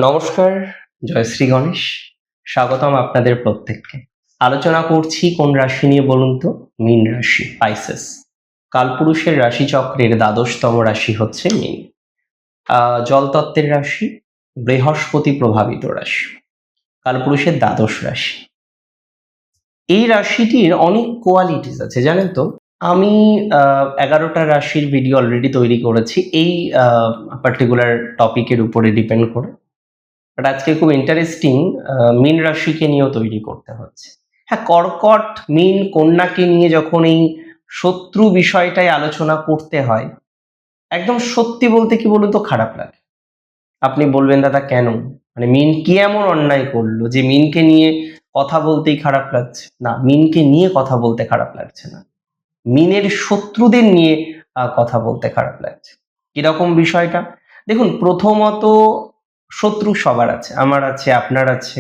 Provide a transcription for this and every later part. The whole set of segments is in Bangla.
নমস্কার, জয় শ্রী গণেশ। স্বাগতম আপনাদের প্রত্যেককে। আলোচনা করছি কোন রাশি নিয়ে বলুন তো? মীন রাশি, পাইসেস। কালপুরুষের রাশিচক্রের দ্বাদশতম রাশি হচ্ছে মীন। জলতত্ত্বের রাশি, বৃহস্পতি প্রভাবিত রাশি, কালপুরুষের দ্বাদশ রাশি। এই রাশিটির অনেক কোয়ালিটিস আছে, জানেন তো? আমি 11টা রাশির ভিডিও অলরেডি তৈরি করেছি এই পার্টিকুলার টপিকের উপরে ডিপেন্ড করে। বাট আজকে খুব ইন্টারেস্টিং মীন রাশিকে নিয়েও তৈরি করতে হচ্ছে। হ্যাঁ, কর্কট, মীন, কন্যাকে নিয়ে যখন এই শত্রু বিষয়টাই আলোচনা করতে হয়, একদম সত্যি বলতে কি বলুন তো, খারাপ লাগে। আপনি বলবেন দাদা কেন, মানে মীন কি এমন অন্যায় করলো যে মীনকে নিয়ে কথা বলতেই খারাপ লাগছে? না, মীনকে নিয়ে কথা বলতে খারাপ লাগছে না, মীনের শত্রুদের নিয়ে কথা বলতে খারাপ লাগছে। কিরকম বিষয়টা দেখুন। প্রথমত, শত্রু সবার আছে, আমার আছে, আপনার আছে,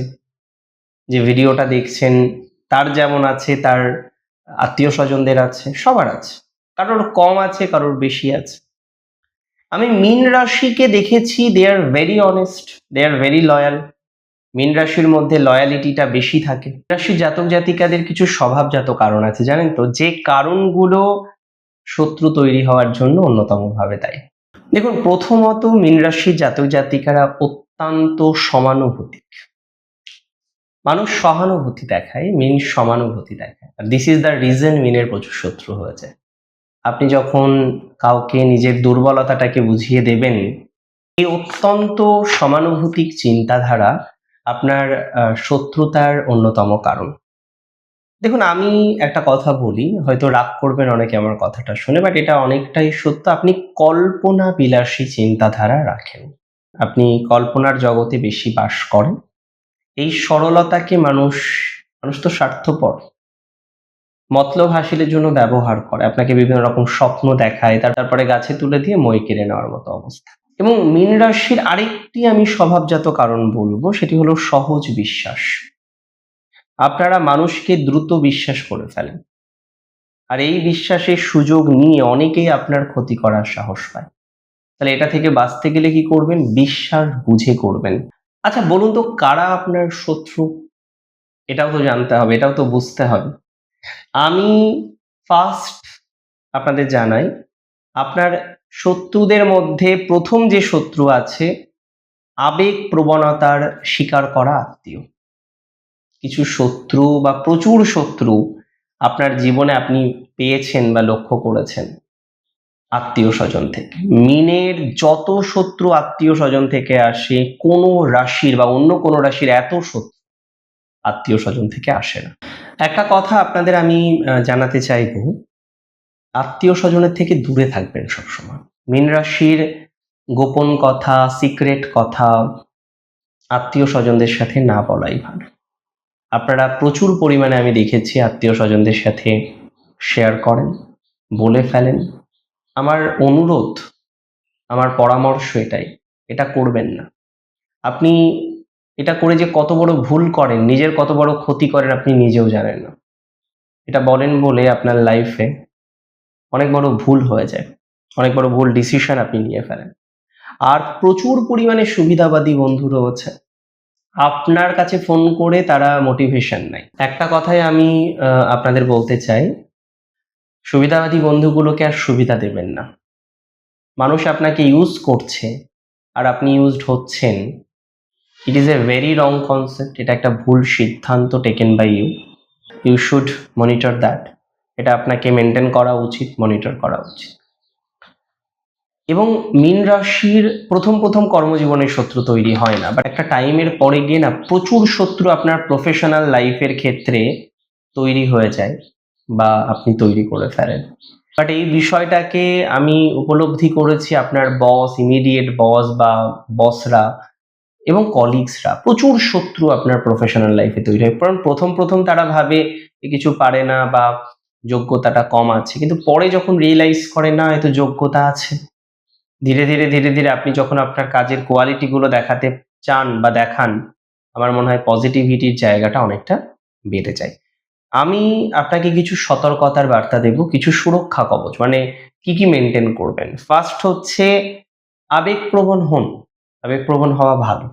যে ভিডিওটা দেখছেন তার যেমন আছে, তার আত্মীয় স্বজনদের আছে, সবার আছে। কারোর কম আছে, কারোর বেশি আছে। আমি মীন রাশিকে দেখেছি, they are very honest, they are very loyal. মীন রাশির মধ্যে লয়ালিটিটা বেশি থাকে। রাশির জাতক জাতিকাদের কিছু স্বভাবজাত কারণ আছে, জানেন তো, যে কারণগুলো শত্রু তৈরি হওয়ার জন্য অন্যতম ভাবে দায়ী। দেখুন, প্রথমত মীন রাশির জাতক জাতিকারা অত্যন্ত সমানুভূতিক। মানুষ সহানুভূতি দেখায়, মীন সমানুভূতি দেখায়। দিস ইজ দ্য রিজন মীনের প্রচুর শত্রু হয়েছে। আপনি যখন কাউকে নিজের দুর্বলতাটাকে বুঝিয়ে দেবেন, এই অত্যন্ত সমানুভূতিক চিন্তাধারা আপনার শত্রুতার অন্যতম কারণ। দেখুন, আমি একটা কথা বলি, হয়তো রাগ করবেন অনেকে আমার কথাটা শুনে, বাট এটা অনেকটাই সত্য। আপনি কল্পনা বিলাসী চিন্তাধারা রাখেন, আপনি কল্পনার জগতে বেশি বাস করেন। এই সরলতাকে মানুষ তো স্বার্থপর, মতলব হাসিলের জন্য ব্যবহার করে। আপনাকে বিভিন্ন রকম স্বপ্ন দেখায়, তারপরে গাছে তুলে দিয়ে মই কেড়ে নেওয়ার মতো অবস্থা। এবং মীন রাশির আরেকটি আমি স্বভাবজাত কারণ বলবো, সেটি হলো সহজ বিশ্বাস। আপনারা মানুষকে দ্রুত বিশ্বাস করে ফেলেন, আর এই বিশ্বাসের সুযোগ নিয়ে অনেকেই আপনার ক্ষতি করার সাহস পায়। তাহলে এটা থেকে বাঁচতে গেলে কি করবেন? বিশ্বাস বুঝে করবেন। আচ্ছা বলুন তো, কারা আপনার শত্রু? এটাও তো জানতে হবে, এটাও তো বুঝতে হবে। আমি ফার্স্ট আপনাদের জানাই, আপনার শত্রুদের মধ্যে প্রথম যে শত্রু আছে, আবেগ প্রবণতার শিকার করা আত্মীয়। কিছু শত্রু বা প্রচুর শত্রু আপনার জীবনে আপনি পেয়েছেন বা লক্ষ্য করেছেন আত্মীয় স্বজন থেকে। মীনের যত শত্রু আত্মীয় স্বজন থেকে আসে, কোনো রাশির বা অন্য কোনো রাশির এত শত্রু আত্মীয় স্বজন থেকে আসে না। একটা কথা আপনাদের আমি জানাতে চাইবো, আত্মীয় স্বজনের থেকে দূরে থাকবেন সবসময়। মীন রাশির গোপন কথা, সিক্রেট কথা আত্মীয় স্বজনদের সাথে না বলাই ভালো। আপনারা প্রচুর পরিমাণে আমি দেখেছি আত্মীয় স্বজনদের সাথে শেয়ার করেন, বলে ফেলেন। আমার অনুরোধ, আমার পরামর্শ এটাই, এটা করবেন না। আপনি এটা করে যে কত বড় ভুল করেন, নিজের কত বড় ক্ষতি করেন, আপনি নিজেও জানেন না। এটা বলেন বলে আপনার লাইফে অনেক বড় ভুল হয়ে যায়, অনেক বড় ভুল ডিসিশন আপনি নিয়ে ফেলেন। আর প্রচুর পরিমাণে সুবিধাবাদী বন্ধু রয়েছে, আপনার কাছে ফোন করে তারা মোটিভেশন নেয়। একটা কথাই আমি আপনাদের বলতে চাই, সুবিধাবাদী বন্ধুগুলোকে আর সুবিধা দেবেন না। মানুষ আপনাকে ইউজ করছে আর আপনি ইউজড হচ্ছেন, it is a very wrong concept. এটা একটা ভুল সিদ্ধান্ত taken by you. You should monitor that. এটা আপনাকে মেনটেন করা উচিত, মনিটর করা উচিত। এবং মীন রাশির প্রথম কর্মজীবনের শত্রু তৈরি হয় না, বাট একটা টাইমের পরে গিয়ে না প্রচুর শত্রু আপনার প্রফেশনাল লাইফের ক্ষেত্রে তৈরি হয়ে যায় বা আপনি তৈরি করে ফেলেন। বাট এই বিষয়টাকে আমি উপলব্ধি করেছি, আপনার বস, ইমিডিয়েট বস বা বসরা এবং কলিগসরা প্রচুর শত্রু আপনার প্রফেশনাল লাইফে তৈরি হয়। কারণ প্রথম তারা ভাবে কিছু পারে না বা যোগ্যতাটা কম আছে, কিন্তু পরে যখন রিয়েলাইজ করে না এত যোগ্যতা আছে, ধীরে ধীরে আপনি যখন আপনার কাজের কোয়ালিটি গুলো দেখাতে চান বা দেখান, আমার মনে হয় পজিটিভিটির জায়গাটা অনেকটা বেড়ে যায়। আমি আপনাকে কিছু সতর্কতার বার্তা দেব, কিছু সুরক্ষা কবচ, মানে কি মেনটেন করবেন। ফার্স্ট হচ্ছে, আবেগপ্রবণ হন। আবেগপ্রবণ হওয়া ভালো,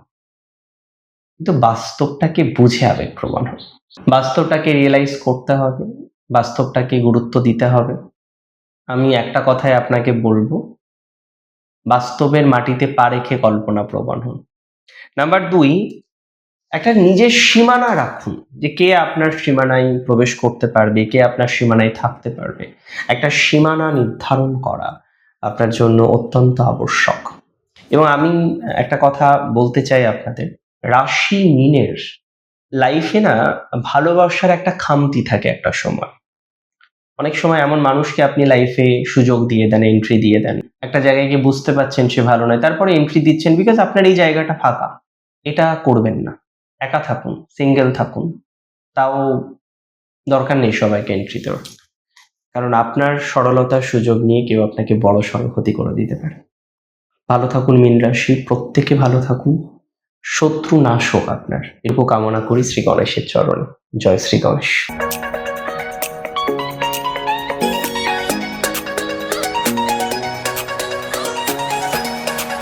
কিন্তু বাস্তবটাকে বুঝে আবেগপ্রবণ হবে। বাস্তবটাকে রিয়েলাইজ করতে হবে, বাস্তবটাকে গুরুত্ব দিতে হবে। আমি একটা কথাই আপনাকে বলবো, বাস্তবের মাটিতে পা রেখে কল্পনা প্রবণ হন। নাম্বার 2, একটা নিজের সীমানা রাখুন, যে কে আপনার সীমানায় প্রবেশ করতে পারবে, কে আপনার সীমানায় থাকতে পারবে। একটা সীমানা নির্ধারণ করা আপনার জন্য অত্যন্ত আবশ্যক। এবং আমি একটা কথা বলতে চাই আপনাদের, রাশি মিনের লাইফে না ভালোবাসার একটা খামতি থাকে একটা সময়। অনেক সময় এমন মানুষকে আপনি লাইফে সুযোগ দিয়ে দেন, এন্ট্রি দিয়ে দেন, একটা জায়গায় গিয়ে বুঝতে পারছেন সে ভালো নয়, তারপরে এন্ট্রি দিচ্ছেন বিকজ আপনার এই জায়গাটা ফাঁকা। এটা করবেন না। একা থাকুন, সিঙ্গেল থাকুন, তাও দরকার নেই সবাইকে এন্ট্রি দেওয়ার। কারণ আপনার সরলতার সুযোগ নিয়ে কেউ আপনাকে বড় সড় ক্ষতি করে দিতে পারে। ভালো থাকুন মীন রাশি, প্রত্যেকে ভালো থাকুন, শত্রু নাশ হোক আপনার, এরকম কামনা করি শ্রী গণেশের চরণে। জয় শ্রী গণেশ।